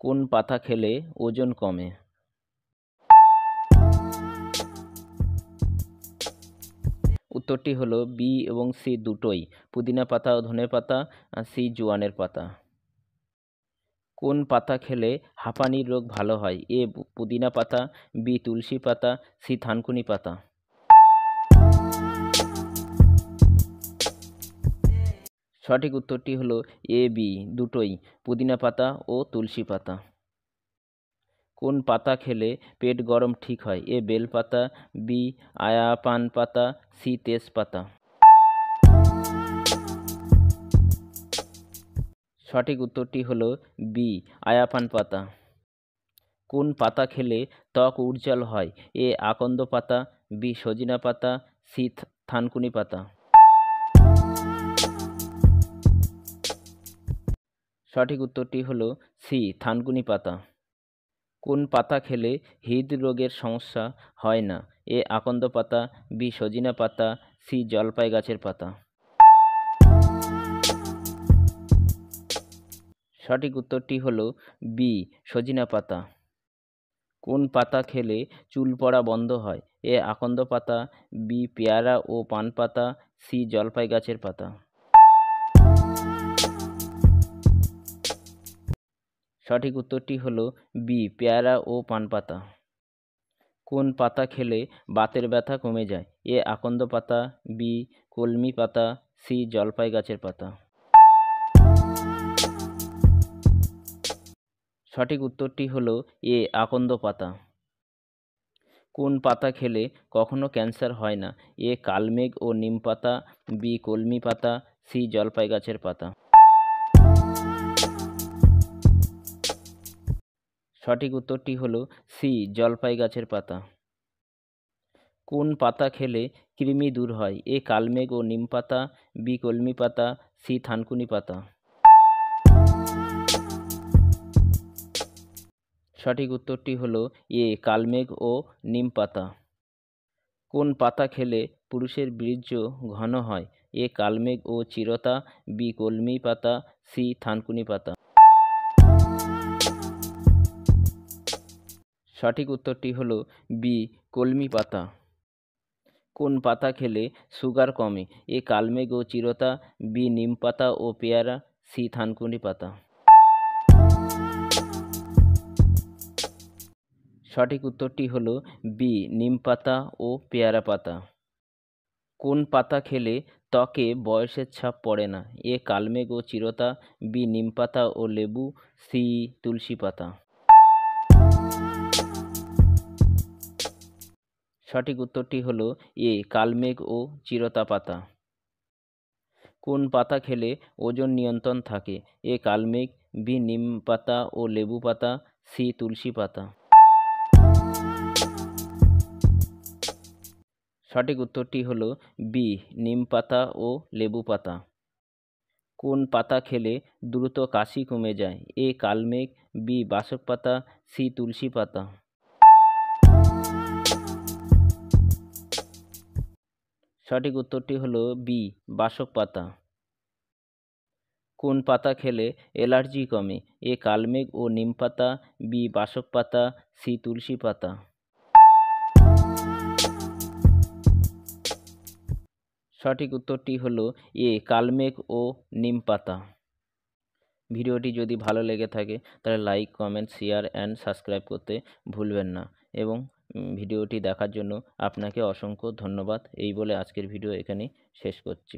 কোন পাতা খেলে ওজন কমে? উত্তরটি হলো বি এবং সি দুটোই, পুদিনা পাতা ও ধনেপাতা, সি জোয়ানের পাতা। কোন পাতা খেলে হাঁপানির রোগ ভালো হয়? এ পুদিনা পাতা, বি তুলসী পাতা, সি থানকুনি পাতা। সঠিক উত্তরটি হলো এ বি দুটোই, পুদিনা পাতা ও তুলসী পাতা। কোন পাতা খেলে পেট গরম ঠিক হয়? এ বেলপাতা, বি আয়াপান পাতা, সি তেজপাতা। সঠিক উত্তরটি হলো বি আয়াপান পাতা। কোন পাতা খেলে ত্বক উজ্জ্বল হয়? এ আকন্দ পাতা, বি সজিনা পাতা, সি থানকুনি পাতা। সঠিক উত্তরটি হলো সি থানকুনি পাতা। কোন পাতা খেলে হৃদরোগের সমস্যা হয় না? এ আকন্দ পাতা, বি সজিনা পাতা, সি জলপাই গাছের পাতা। সঠিক উত্তরটি হলো বি সজিনা পাতা। কোন পাতা খেলে চুল পড়া বন্ধ হয়? এ আকন্দ পাতা, বি পেয়ারা ও পান পাতা, সি জলপাই গাছের পাতা। সঠিক উত্তরটি হলো বি পেয়ারা ও পান পাতা। কোন পাতা খেলে বাতের ব্যথা কমে যায়? এ আকন্দ পাতা, বি কলমি পাতা, সি জলপাই গাছের পাতা। সঠিক উত্তরটি হলো এ আকন্দ পাতা। কোন পাতা খেলে কখনো ক্যান্সার হয় না? এ কালমেঘ ও নিম পাতা, বি কলমি পাতা, সি জলপাই গাছের পাতা। সঠিক উত্তরটি হলো সি জলপাই গাছের পাতা। কোন পাতা খেলে কৃমি দূর হয়? এ কালমেঘ ও নিম পাতা, বি কলমি পাতা, সি থানকুনি পাতা। সঠিক উত্তরটি হলো এ কালমেঘ ও নিম পাতা। কোন পাতা খেলে পুরুষের বীর্য ঘন হয়? এ কালমেঘ ও চিরতা, বি কলমি পাতা, সি থানকুনি পাতা। সঠিক উত্তরটি হলো বি কলমি পাতা। কোন পাতা খেলে সুগার কমে? এ কালমেঘ ও চিরতা, বি নিম পাতা ও পেয়ারা, সি থানকুনি পাতা। সঠিক উত্তরটি হলো বি নিম পাতা ও পেয়ারা পাতা। কোন পাতা খেলে ত্বকে বয়সের ছাপ পড়ে না? এ কালমেঘ ও চিরতা, বি নিম পাতা ও লেবু, সি তুলসী পাতা। সঠিক উত্তরটি হলো এ কালমেঘ ও চিরতা পাতা। কোন পাতা খেলে ওজন নিয়ন্ত্রণ থাকে? এ কালমেঘ, বি নিম পাতা ও লেবু পাতা, সি তুলসী পাতা। সঠিক উত্তরটি হলো বি নিম পাতা ও লেবু পাতা। কোন পাতা খেলে দ্রুত কাশি কমে যায়? এ কালমেঘ, বি বাসক পাতা, সি তুলসী পাতা। সঠিক উত্তরটি হলো বি বাসক পাতা। কোন পাতা খেলে অ্যালার্জি কমে? এ কালমেঘ ও নিম পাতা, বি বাসক পাতা, সি তুলসী পাতা। সঠিক উত্তরটি হলো এ কালমেঘ ও নিম পাতা। ভিডিওটি যদি ভালো লেগে থাকে তাহলে like, comment, share and subscribe করতে ভুলবেন না এবং ভিডিওটি দেখার জন্য আপনাকে অসংখ্য ধন্যবাদ। এই বলে আজকের ভিডিও এখানেই শেষ করছি।